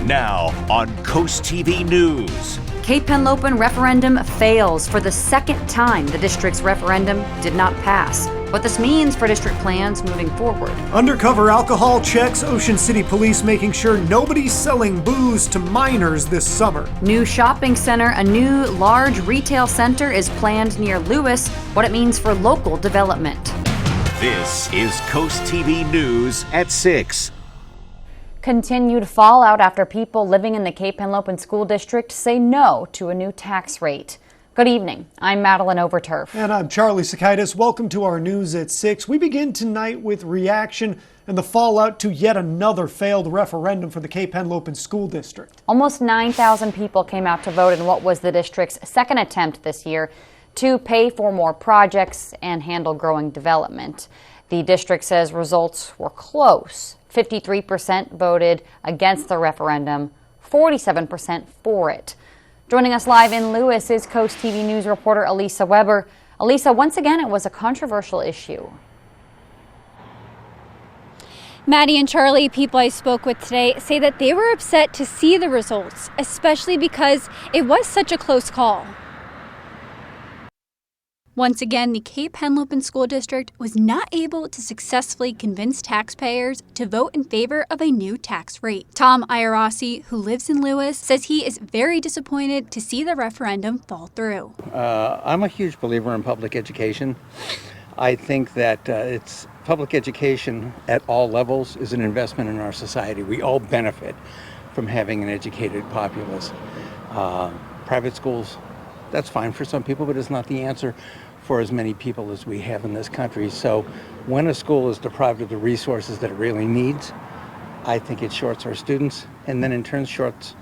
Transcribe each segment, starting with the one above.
Now on CoastTV News. Cape Henlopen referendum fails for the second time. The district's referendum did not pass. What this means for district plans moving forward. Undercover alcohol checks, Ocean City Police making sure nobody's selling booze to minors this summer. New shopping center, a new large retail center is planned near Lewis. What it means for local development. This is CoastTV News at 6. Continued fallout after people living in the Cape Henlopen School District say no to a new tax rate. Good evening. I'm Madeline Overturf. And I'm Charlie Sakaitis. Welcome to our News at 6. We begin tonight with reaction and the fallout to yet another failed referendum for the Cape Henlopen School District. Almost 9,000 people came out to vote in what was the district's second attempt this year to pay for more projects and handle growing development. The district says results were close. 53% voted against the referendum, 47% for it. Joining us live in Lewis is Coast TV News reporter Elisa Weber. Elisa, once again, it was a controversial issue. Maddie and Charlie, people I spoke with today, say that they were upset to see the results, especially because it was such a close call. Once again, the Cape Henlopen School District was not able to successfully convince taxpayers to vote in favor of a new tax rate. Tom Iarossi, who lives in Lewis, says he is very disappointed to see the referendum fall through. I'm a huge believer in public education. I think that it's public education at all levels is an investment in our society. We all benefit from having an educated populace. Private schools, that's fine for some people, but it's not the answer for as many people as we have in this country. So when a school is deprived of the resources that it really needs, I think it shorts our students and then in turn shorts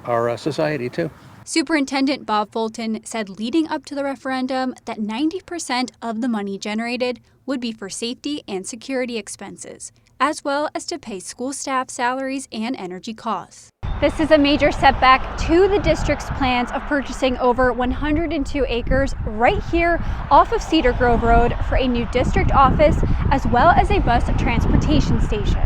our society too. Superintendent Bob Fulton said leading up to the referendum that 90% of the money generated would be for safety and security expenses, as well as to pay school staff salaries and energy costs. This is a major setback to the district's plans of purchasing over 102 acres right here off of Cedar Grove Road for a new district office as well as a bus transportation station.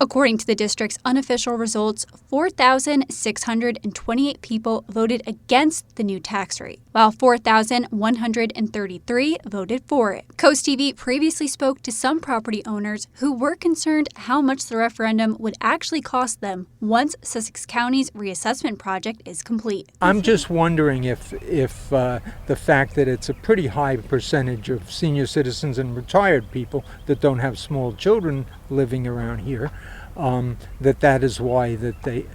According to the district's unofficial results, 4,628 people voted against the new tax rate, while 4,133 voted for it. Coast TV previously spoke to some property owners who were concerned how much the referendum would actually cost them once Sussex County's reassessment project is complete. I'm just wondering if the fact that it's a pretty high percentage of senior citizens and retired people that don't have small children living around here, that is why they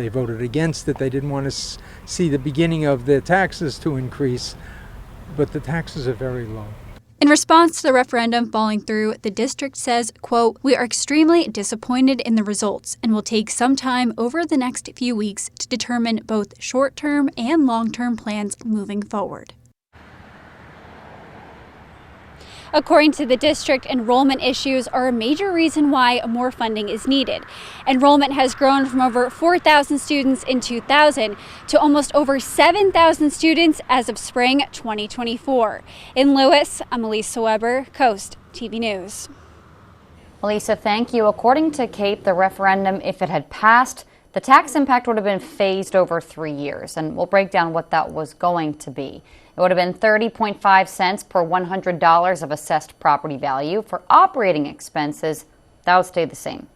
voted against it. They didn't want to see the beginning of their taxes to increase, but the taxes are very low. In response to the referendum falling through, the district says, quote, "We are extremely disappointed in the results and will take some time over the next few weeks to determine both short-term and long-term plans moving forward." According to the district, enrollment issues are a major reason why more funding is needed. Enrollment has grown from over 4,000 students in 2000 to almost over 7,000 students as of spring 2024. In Lewis, I'm Elisa Weber, Coast TV News. Elisa, thank you. According to Cape, the referendum, if it had passed, the tax impact would have been phased over 3 years, and we'll break down what that was going to be. It would have been 30.5 cents per $100 of assessed property value. For operating expenses, that would stay the same.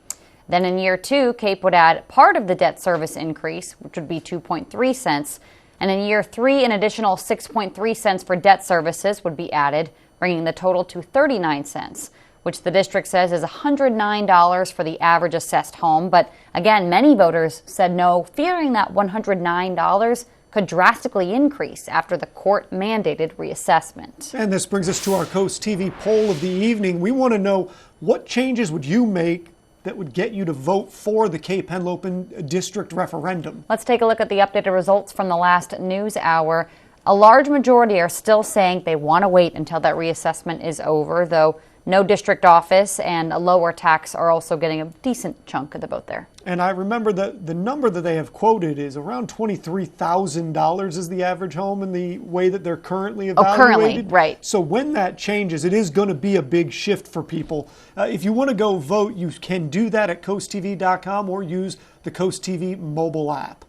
Then in year 2, Cape would add part of the debt service increase, which would be 2.3 cents. And in year 3, an additional 6.3 cents for debt services would be added, bringing the total to 39 cents, which the district says is $109 for the average assessed home. But again, many voters said no, fearing that $109 could drastically increase after the court-mandated reassessment. And this brings us to our Coast TV poll of the evening. We want to know, what changes would you make that would get you to vote for the Cape Henlopen District referendum? Let's take a look at the updated results from the last news hour. A large majority are still saying they want to wait until that reassessment is over, though no district office and a lower tax are also getting a decent chunk of the vote there. And I remember the number that they have quoted is around $23,000 is the average home in the way that they're currently evaluated. Currently, right. So when that changes, it is going to be a big shift for people. If you want to go vote, you can do that at coasttv.com or use the Coast TV mobile app.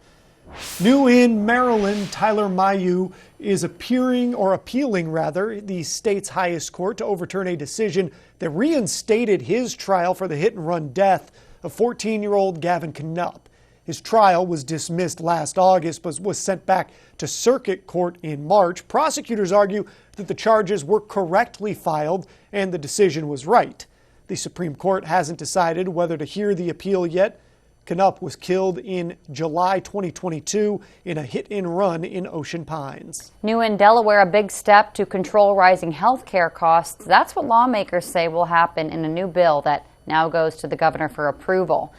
New in Maryland, Tyler Mayu is appealing the state's highest court to overturn a decision that reinstated his trial for the hit-and-run death of 14-year-old Gavin Knupp. His trial was dismissed last August but was sent back to circuit court in March. Prosecutors argue that the charges were correctly filed and the decision was right. The Supreme Court hasn't decided whether to hear the appeal yet. Knupp was killed in July 2022 in a hit-and-run in Ocean Pines. New in Delaware, a big step to control rising health care costs. That's what lawmakers say will happen in a new bill that now goes to the governor for approval.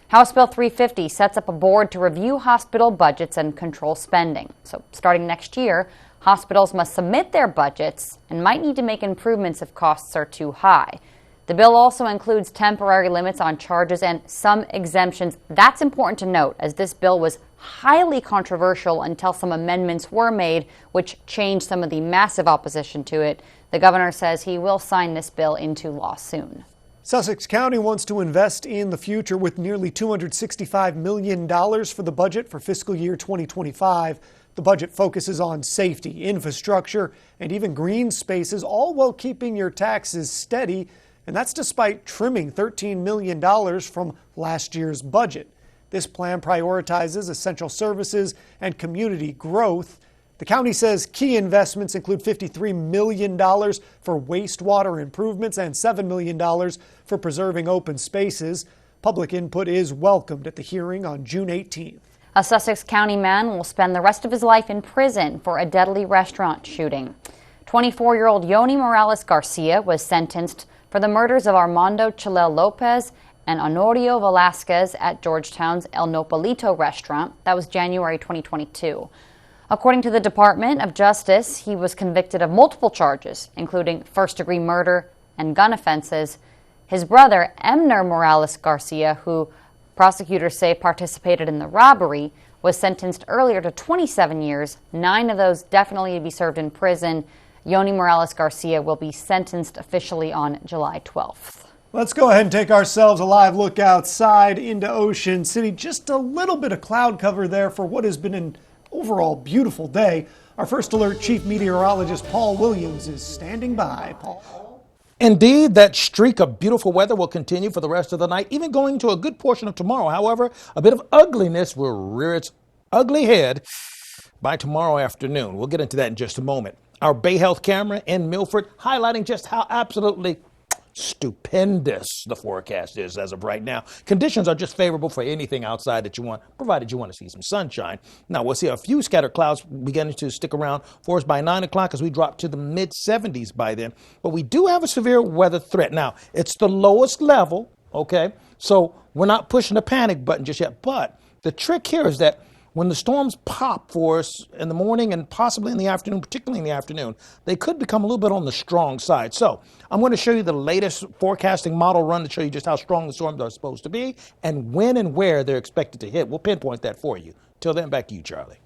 House Bill 350 sets up a board to review hospital budgets and control spending. So starting next year, hospitals must submit their budgets and might need to make improvements if costs are too high. The bill also includes temporary limits on charges and some exemptions. That's important to note, as this bill was highly controversial until some amendments were made, which changed some of the massive opposition to it. The governor says he will sign this bill into law soon. Sussex County wants to invest in the future with nearly $265 million for the budget for fiscal year 2025. The budget focuses on safety, infrastructure, and even green spaces, all while keeping your taxes steady. And that's despite trimming $13 million from last year's budget. This plan prioritizes essential services and community growth. The county says key investments include $53 million for wastewater improvements and $7 million for preserving open spaces. Public input is welcomed at the hearing on June 18th. A Sussex County man will spend the rest of his life in prison for a deadly restaurant shooting. 24-year-old Yoni Morales Garcia was sentenced for the murders of Armando Chalel Lopez and Honorio Velasquez at Georgetown's El Nopalito restaurant. That was January 2022. According to the Department of Justice, he was convicted of multiple charges, including first-degree murder and gun offenses. His brother, Emner Morales Garcia, who prosecutors say participated in the robbery, was sentenced earlier to 27 years. 9 of those definitely to be served in prison. Yoni Morales Garcia will be sentenced officially on July 12th. Let's go ahead and take ourselves a live look outside into Ocean City. Just a little bit of cloud cover there for what has been an overall beautiful day. Our First Alert Chief Meteorologist Paul Williams is standing by. Paul. Indeed, that streak of beautiful weather will continue for the rest of the night, even going into a good portion of tomorrow. However, a bit of ugliness will rear its ugly head by tomorrow afternoon. We'll get into that in just a moment. Our Bay Health camera in Milford highlighting just how absolutely stupendous the forecast is as of right now. Conditions are just favorable for anything outside that you want, provided you want to see some sunshine. Now, we'll see a few scattered clouds beginning to stick around for us by 9 o'clock as we drop to the mid-70s by then. But we do have a severe weather threat. Now, it's the lowest level, okay? So we're not pushing the panic button just yet. But the trick here is that when the storms pop for us in the morning and possibly in the afternoon, particularly in the afternoon, they could become a little bit on the strong side. So I'm going to show you the latest forecasting model run to show you just how strong the storms are supposed to be and when and where they're expected to hit. We'll pinpoint that for you. Till then, back to you, Charlie.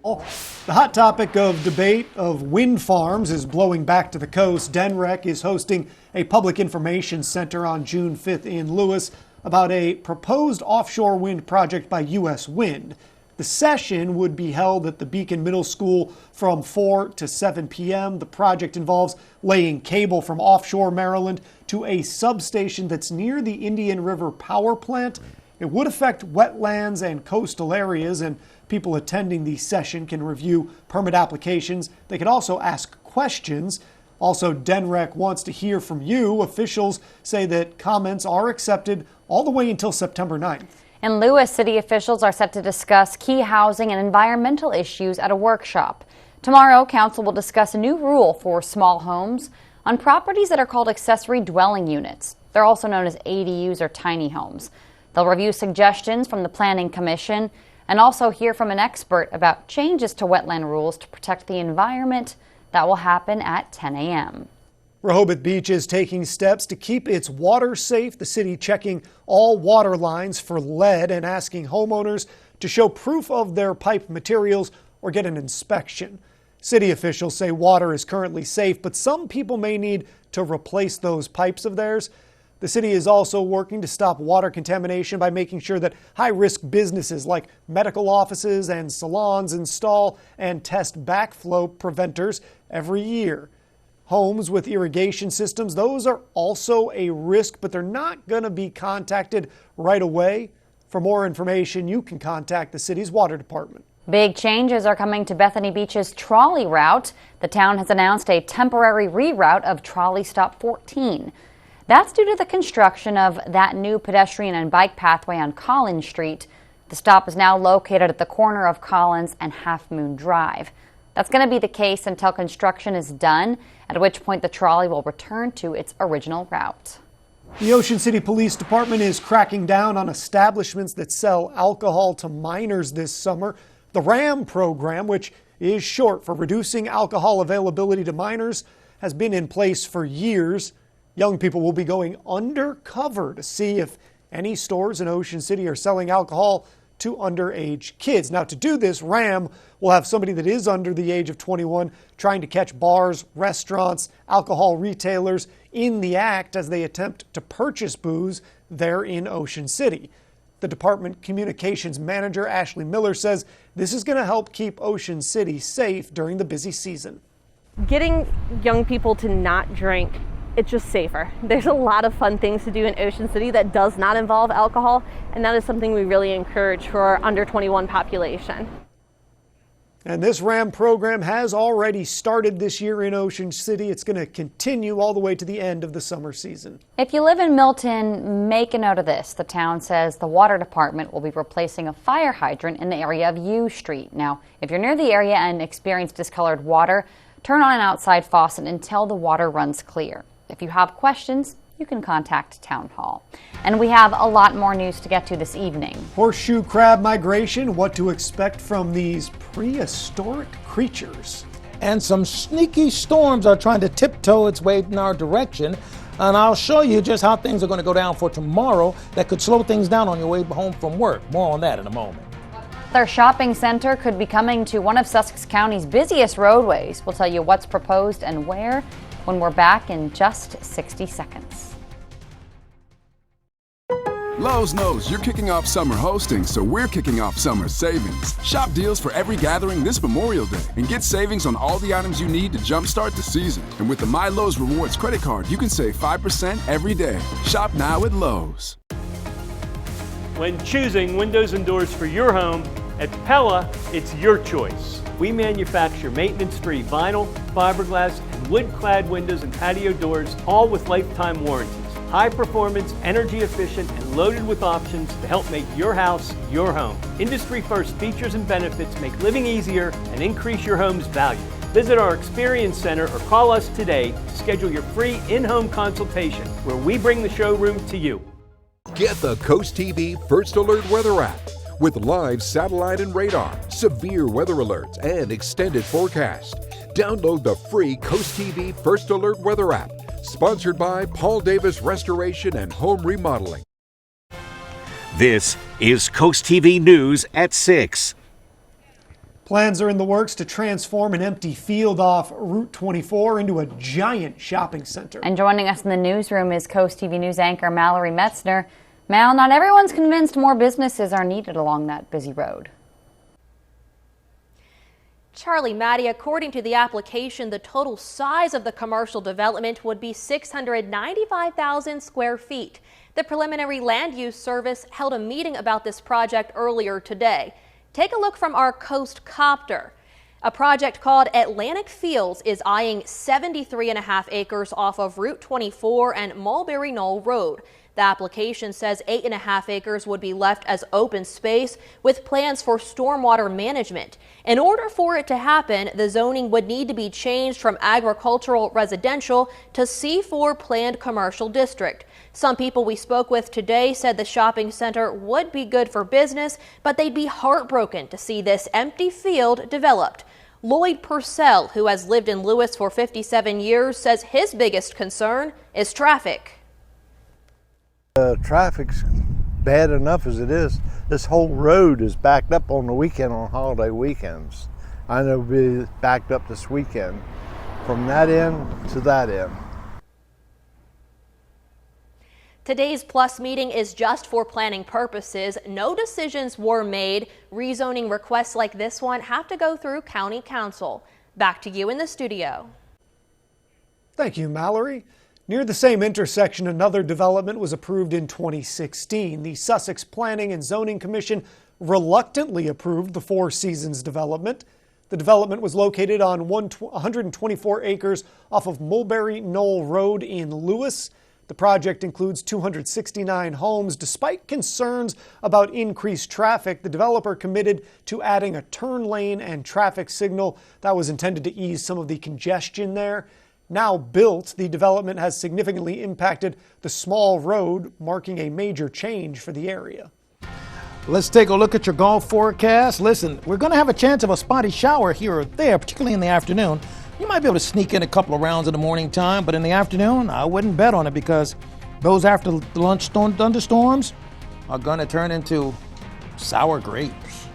The hot topic of debate of wind farms is blowing back to the coast. DENREC is hosting a public information center on June 5th in Lewis about a proposed offshore wind project by U.S. Wind. The session would be held at the Beacon Middle School from 4 to 7 p.m. The project involves laying cable from offshore Maryland to a substation that's near the Indian River Power Plant. It would affect wetlands and coastal areas, and people attending the session can review permit applications. They can also ask questions. Also, DENREC wants to hear from you. Officials say that comments are accepted all the way until September 9th. In Lewis, city officials are set to discuss key housing and environmental issues at a workshop. Tomorrow, council will discuss a new rule for small homes on properties that are called accessory dwelling units. They're also known as ADUs or tiny homes. They'll review suggestions from the Planning Commission and also hear from an expert about changes to wetland rules to protect the environment. That will happen at 10 a.m. Rehoboth Beach is taking steps to keep its water safe. The city checking all water lines for lead and asking homeowners to show proof of their pipe materials or get an inspection. City officials say water is currently safe, but some people may need to replace those pipes of theirs. The city is also working to stop water contamination by making sure that high-risk businesses like medical offices and salons install and test backflow preventers every year. Homes with irrigation systems, those are also a risk, but they're not going to be contacted right away. For more information, you can contact the city's water department. Big changes are coming to Bethany Beach's trolley route. The town has announced a temporary reroute of Trolley Stop 14. That's due to the construction of that new pedestrian and bike pathway on Collins Street. The stop is now located at the corner of Collins and Half Moon Drive. That's going to be the case until construction is done, at which point the trolley will return to its original route. The Ocean City Police Department is cracking down on establishments that sell alcohol to minors this summer. The RAM program, which is short for Reducing Alcohol Availability to Minors, has been in place for years. Young people will be going undercover to see if any stores in Ocean City are selling alcohol to underage kids. Now, to do this, RAM will have somebody that is under the age of 21 trying to catch bars, restaurants, alcohol retailers in the act as they attempt to purchase booze there in Ocean City. The department communications manager, Ashley Miller, says this is going to help keep Ocean City safe during the busy season. Getting young people to not drink, it's just safer. There's a lot of fun things to do in Ocean City that does not involve alcohol, and that is something we really encourage for our under 21 population. And this RAM program has already started this year in Ocean City. It's going to continue all the way to the end of the summer season. If you live in Milton, make a note of this. The town says the water department will be replacing a fire hydrant in the area of U Street. Now, if you're near the area and experience discolored water, turn on an outside faucet until the water runs clear. If you have questions, you can contact Town Hall. And we have a lot more news to get to this evening. Horseshoe crab migration, what to expect from these prehistoric creatures. And some sneaky storms are trying to tiptoe its way in our direction. And I'll show you just how things are going to go down for tomorrow that could slow things down on your way home from work. More on that in a moment. Their shopping center could be coming to one of Sussex County's busiest roadways. We'll tell you what's proposed and where when we're back in just 60 seconds. Lowe's knows you're kicking off summer hosting, so we're kicking off summer savings. Shop deals for every gathering this Memorial Day and get savings on all the items you need to jumpstart the season. And with the My Lowe's Rewards credit card, you can save 5% every day. Shop now at Lowe's. When choosing windows and doors for your home, at Pella, it's your choice. We manufacture maintenance-free vinyl, fiberglass, and wood-clad windows and patio doors, all with lifetime warranties. High performance, energy efficient, and loaded with options to help make your house your home. Industry first features and benefits make living easier and increase your home's value. Visit our Experience Center or call us today to schedule your free in-home consultation where we bring the showroom to you. Get the CoastTV First Alert Weather app with live satellite and radar, severe weather alerts, and extended forecast. Download the free CoastTV First Alert Weather app. Sponsored by Paul Davis Restoration and Home Remodeling. This is Coast TV News at 6. Plans are in the works to transform an empty field off Route 24 into a giant shopping center. And joining us in the newsroom is Coast TV News anchor Mallory Metzner. Mal, not everyone's convinced more businesses are needed along that busy road. Charlie, Maddie, according to the application, the total size of the commercial development would be 695,000 square feet. The Preliminary Land Use Service held a meeting about this project earlier today. Take a look from our Coast Copter. A project called Atlantic Fields is eyeing 73.5 acres off of Route 24 and Mulberry Knoll Road. The application says 8.5 acres would be left as open space with plans for stormwater management. In order for it to happen, the zoning would need to be changed from agricultural residential to C4 planned commercial district. Some people we spoke with today said the shopping center would be good for business, but they'd be heartbroken to see this empty field developed. Lloyd Purcell, who has lived in Lewis for 57 years, says his biggest concern is traffic. Traffic's bad enough as it is. This whole road is backed up on the weekend, on holiday weekends. I know it'll be backed up this weekend from that end to that end. Today's Plus meeting is just for planning purposes. No decisions were made. Rezoning requests like this one have to go through County Council. Back to you in the studio. Thank you, Mallory. Near the same intersection, another development was approved in 2016. The Sussex Planning and Zoning Commission reluctantly approved the Four Seasons development. The development was located on 124 acres off of Mulberry Knoll Road in Lewis. The project includes 269 homes. Despite concerns about increased traffic, the developer committed to adding a turn lane and traffic signal that was intended to ease some of the congestion there. Now built, the development has significantly impacted the small road, marking a major change for the area. Let's take a look at your golf forecast. Listen, we're going to have a chance of a spotty shower here or there, particularly in the afternoon. You might be able to sneak in a couple of rounds in the morning time, but in the afternoon, I wouldn't bet on it because those after lunch thunderstorms are going to turn into sour grapes.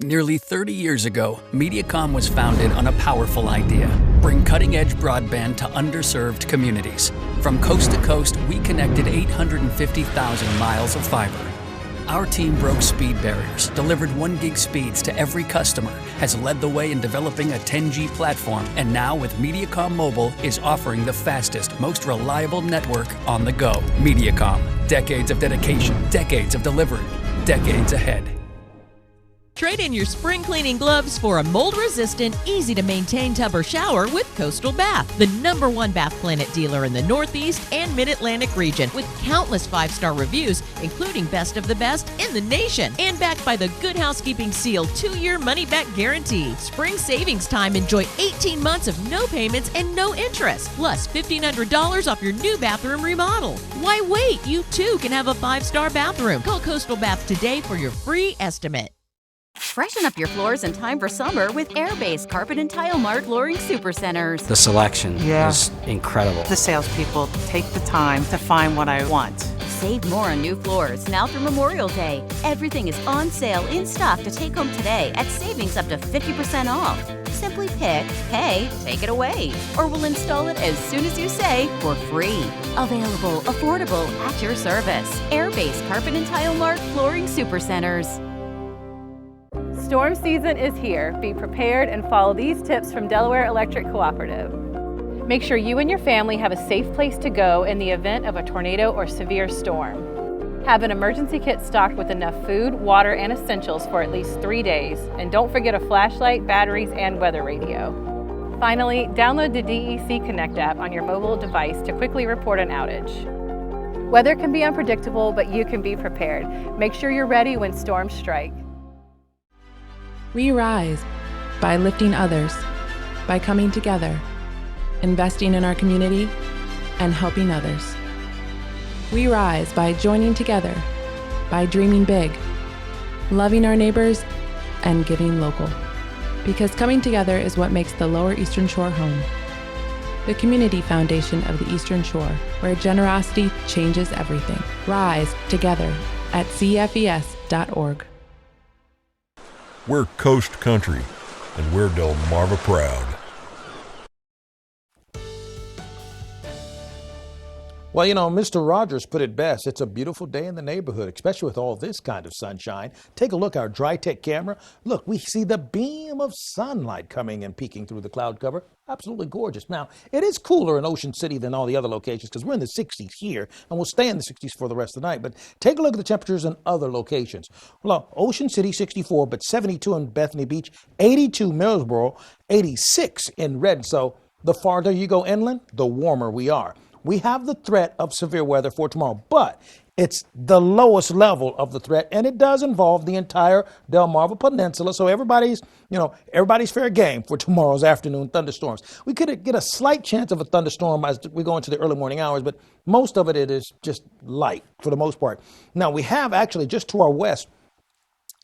Nearly 30 years ago, Mediacom was founded on a powerful idea: bring cutting-edge broadband to underserved communities. From coast to coast, we connected 850,000 miles of fiber. Our team broke speed barriers, delivered 1 gig speeds to every customer, has led the way in developing a 10G platform, and now with Mediacom Mobile is offering the fastest, most reliable network on the go. Mediacom, decades of dedication, decades of delivery, decades ahead. Trade in your spring cleaning gloves for a mold-resistant, easy-to-maintain tub or shower with Coastal Bath, the #1 Bath Planet dealer in the Northeast and Mid-Atlantic region, with countless 5-star reviews, including best of the best in the nation, and backed by the Good Housekeeping Seal 2-year money-back guarantee. Spring savings time, enjoy 18 months of no payments and no interest, plus $1,500 off your new bathroom remodel. Why wait? You too can have a 5-star bathroom. Call Coastal Bath today for your free estimate. Freshen up your floors in time for summer with Airbase Carpet and Tile Mart Flooring Supercenters. The selection is incredible. The salespeople take the time to find what I want. Save more on new floors now through Memorial Day. Everything is on sale in stock to take home today at savings up to 50% off. Simply pick, pay, take it away, or we'll install it as soon as you say for free. Available, affordable, at your service. Airbase Carpet and Tile Mart Flooring Supercenters. Storm season is here. Be prepared and follow these tips from Delaware Electric Cooperative. Make sure you and your family have a safe place to go in the event of a tornado or severe storm. Have an emergency kit stocked with enough food, water, and essentials for at least 3 days. And don't forget a flashlight, batteries, and weather radio. Finally, download the DEC Connect app on your mobile device to quickly report an outage. Weather can be unpredictable, but you can be prepared. Make sure you're ready when storms strike. We rise by lifting others, by coming together, investing in our community, and helping others. We rise by joining together, by dreaming big, loving our neighbors, and giving local. Because coming together is what makes the Lower Eastern Shore home. The Community Foundation of the Eastern Shore, where generosity changes everything. Rise together at cfes.org. We're Coast Country, and we're Delmarva proud. Well, you know, Mr. Rogers put it best. It's a beautiful day in the neighborhood, especially with all this kind of sunshine. Take a look at our Dry-Tech camera. Look, we see the beam of sunlight coming and peeking through the cloud cover. Absolutely gorgeous. Now, it is cooler in Ocean City than all the other locations because we're in the 60s here, and we'll stay in the 60s for the rest of the night. But take a look at the temperatures in other locations. Well, Ocean City, 64, but 72 in Bethany Beach, 82 Millsboro, 86 in Red. So the farther you go inland, the warmer we are. We have the threat of severe weather for tomorrow, but it's the lowest level of the threat, and it does involve the entire Delmarva Peninsula. So everybody's fair game for tomorrow's afternoon thunderstorms. We could get a slight chance of a thunderstorm as we go into the early morning hours, but most of it is just light for the most part. Now, we have actually just to our west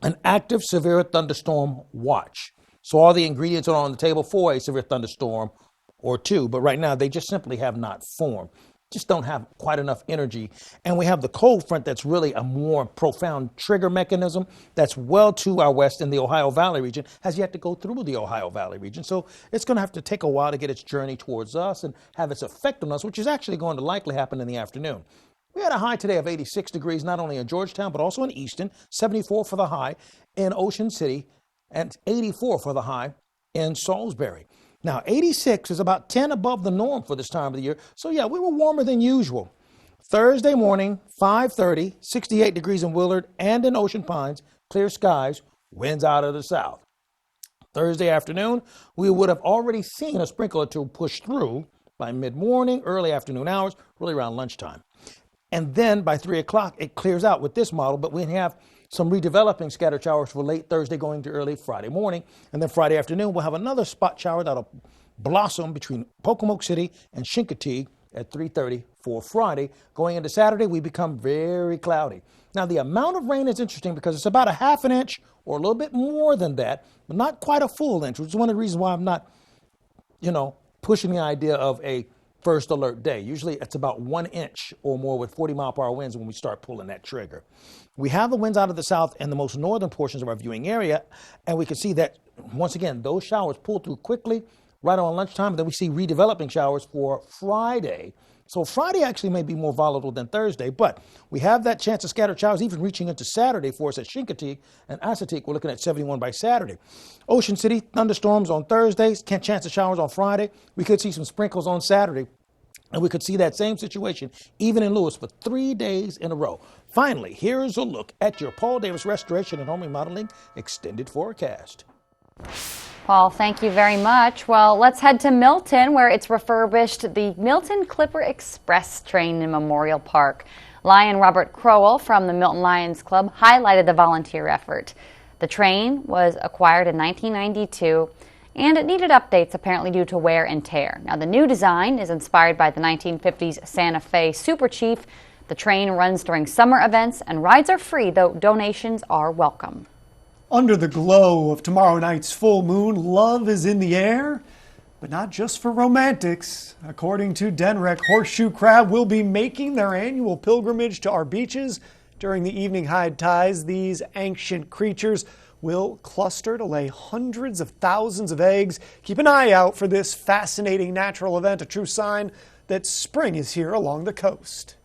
an active severe thunderstorm watch. So all the ingredients are on the table for a severe thunderstorm or two, but right now they just simply have not formed. just don't have quite enough energy. And we have the cold front that's really a more profound trigger mechanism that's well to our west in the Ohio Valley region, has yet to go through the Ohio Valley region. So it's going to have to take a while to get its journey towards us and have its effect on us, which is actually going to likely happen in the afternoon. We had a high today of 86 degrees, not only in Georgetown, but also in Easton, 74 for the high in Ocean City, and 84 for the high in Salisbury. Now, 86 is about 10 above the norm for this time of the year. So, yeah, we were warmer than usual. Thursday morning, 5:30, 68 degrees in Willard and in Ocean Pines, clear skies, winds out of the south. Thursday afternoon, we would have already seen a sprinkle or two push through by mid-morning, early afternoon hours, really around lunchtime. And then by 3 o'clock, it clears out with this model, but we have some redeveloping scattered showers for late Thursday going to early Friday morning. And then Friday afternoon, we'll have another spot shower that'll blossom between Pocomoke City and Chincoteague at 3:30 for Friday. Going into Saturday, we become very cloudy. Now, the amount of rain is interesting because it's about a half an inch or a little bit more than that, but not quite a full inch, which is one of the reasons why I'm not, pushing the idea of a first alert day. Usually it's about 1 inch or more with 40-mile-per-hour winds when we start pulling that trigger. We have the winds out of the south and the most northern portions of our viewing area, and we can see that, once again, those showers pull through quickly right on lunchtime, and then we see redeveloping showers for Friday. So Friday actually may be more volatile than Thursday, but we have that chance of scattered showers even reaching into Saturday for us at Chincoteague and Assateague. We're looking at 71 by Saturday. Ocean City, thunderstorms on Thursdays, chance of showers on Friday. We could see some sprinkles on Saturday, and we could see that same situation even in Lewis for 3 days in a row. Finally, here's a look at your Paul Davis Restoration and Home Remodeling Extended Forecast. Paul, thank you very much. Well, let's head to Milton, where it's refurbished the Milton Clipper Express train in Memorial Park. Lion Robert Crowell from the Milton Lions Club highlighted the volunteer effort. The train was acquired in 1992, and it needed updates apparently due to wear and tear. Now, the new design is inspired by the 1950s Santa Fe Super Chief. The train runs during summer events, and rides are free, though donations are welcome. Under the glow of tomorrow night's full moon, love is in the air, but not just for romantics. According to Denrek, horseshoe crab will be making their annual pilgrimage to our beaches. During the evening high tides, these ancient creatures will cluster to lay hundreds of thousands of eggs. Keep an eye out for this fascinating natural event, a true sign that spring is here along the coast.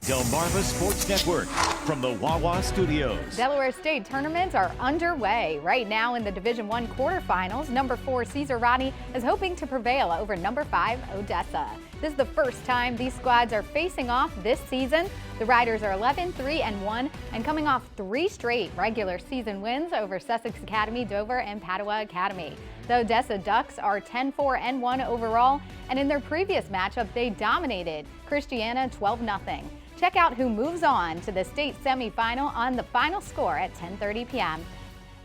Delmarva Sports Network from the Wawa Studios. Delaware State tournaments are underway. Right now in the Division I quarterfinals, number 4 Cesar Rodney is hoping to prevail over number 5 Odessa. This is the first time these squads are facing off this season. The Riders are 11-3-1 and coming off 3 straight regular season wins over Sussex Academy, Dover, and Padua Academy. The Odessa Ducks are 10-4-1 overall, and in their previous matchup, they dominated Christiana 12-0. Check out who moves on to the state semifinal on the final score at 10:30 p.m.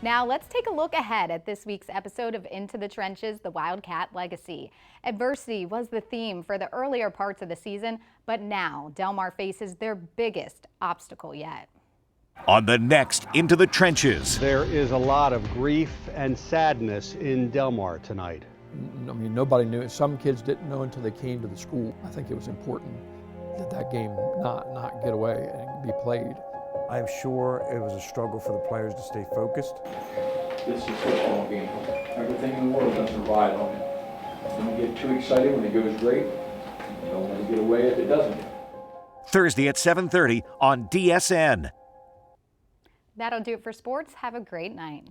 Now let's take a look ahead at this week's episode of Into the Trenches, the Wildcat Legacy. Adversity was the theme for the earlier parts of the season, but now Del Mar faces their biggest obstacle yet. On the next Into the Trenches. There is a lot of grief and sadness in Del Mar tonight. I mean, nobody knew. Some kids didn't know until they came to the school. I think it was important that game not get away and be played. I'm sure it was a struggle for the players to stay focused. This is a football game. Everything in the world doesn't ride on it. Don't get too excited when it goes great. You don't want to get away if it doesn't. Thursday at 7:30 on DSN. That'll do it for sports. Have a great night.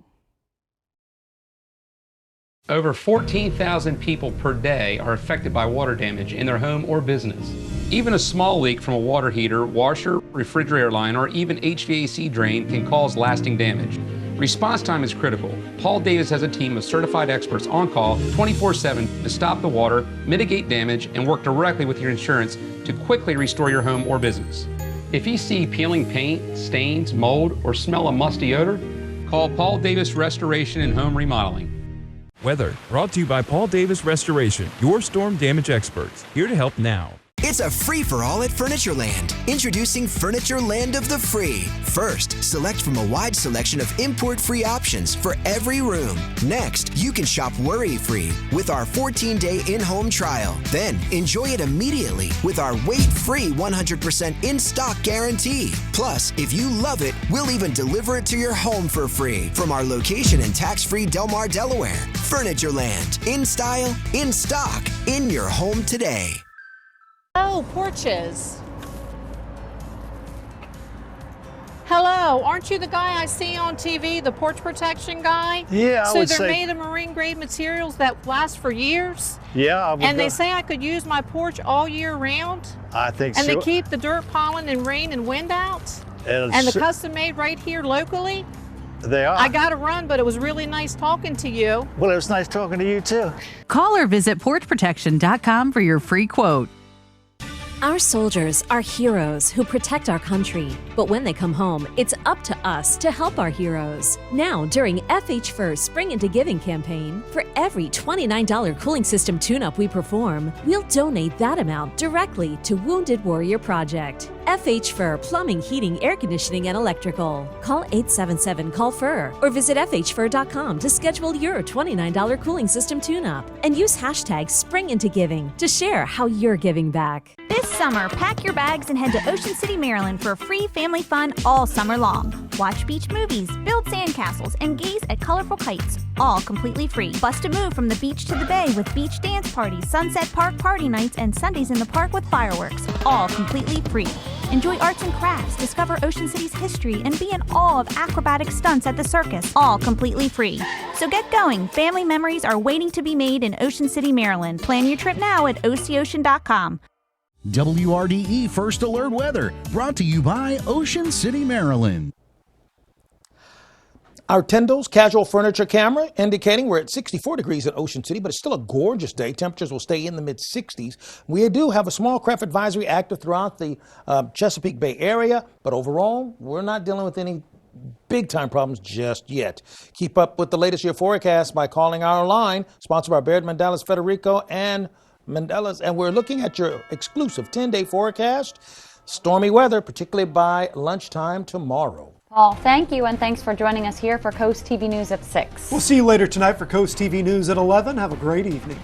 Over 14,000 people per day are affected by water damage in their home or business. Even a small leak from a water heater, washer, refrigerator line, or even HVAC drain can cause lasting damage. Response time is critical. Paul Davis has a team of certified experts on call 24/7 to stop the water, mitigate damage, and work directly with your insurance to quickly restore your home or business. If you see peeling paint, stains, mold, or smell a musty odor, call Paul Davis Restoration and Home Remodeling. Weather brought to you by Paul Davis Restoration, your storm damage experts, here to help now. It's a free-for-all at Furnitureland. Introducing Furnitureland of the Free. First, select from a wide selection of import-free options for every room. Next, you can shop worry-free with our 14-day in-home trial. Then, enjoy it immediately with our weight-free 100% in-stock guarantee. Plus, if you love it, we'll even deliver it to your home for free from our location in tax-free Del Mar, Delaware. Furnitureland. In style, in stock, in your home today. Oh, porches. Hello, aren't you the guy I see on TV, the porch protection guy? Yeah, I would So they're say- made of marine grade materials that last for years? Yeah, I would And go- they say I could use my porch all year round? I think And so. they keep the dirt, pollen, and rain and wind out? And And the so- custom made right here locally? They are. I got to run, but it was really nice talking to you. Well, it was nice talking to you too. Call or visit porchprotection.com for your free quote. Our soldiers are heroes who protect our country. But when they come home, it's up to us to help our heroes. Now, during FH Fur's Spring Into Giving campaign, for every $29 cooling system tune-up we perform, we'll donate that amount directly to Wounded Warrior Project. FH Fur Plumbing, Heating, Air Conditioning, and Electrical. Call 877-CALL-FUR or visit FHFur.com to schedule your $29 cooling system tune-up. And use hashtag SpringIntoGiving to share how you're giving back. This summer, pack your bags and head to Ocean City, Maryland for free family fun all summer long. Watch beach movies, build sandcastles, and gaze at colorful kites, all completely free. Bust a move from the beach to the bay with beach dance parties, Sunset Park party nights, and Sundays in the park with fireworks, all completely free. Enjoy arts and crafts, discover Ocean City's history, and be in awe of acrobatic stunts at the circus, all completely free. So get going. Family memories are waiting to be made in Ocean City, Maryland. Plan your trip now at OCOcean.com. WRDE First Alert Weather, brought to you by Ocean City, Maryland. Our Tyndall's casual furniture camera indicating we're at 64 degrees in Ocean City, but it's still a gorgeous day. Temperatures will stay in the mid-60s. We do have a small craft advisory active throughout the Chesapeake Bay area, but overall, we're not dealing with any big-time problems just yet. Keep up with the latest year forecast by calling our line, sponsored by Baird Mandela's Federico and Mandela's, and we're looking at your exclusive 10-day forecast. Stormy weather, particularly by lunchtime tomorrow. Paul, thank you, and thanks for joining us here for Coast TV News at 6. We'll see you later tonight for Coast TV News at 11. Have a great evening.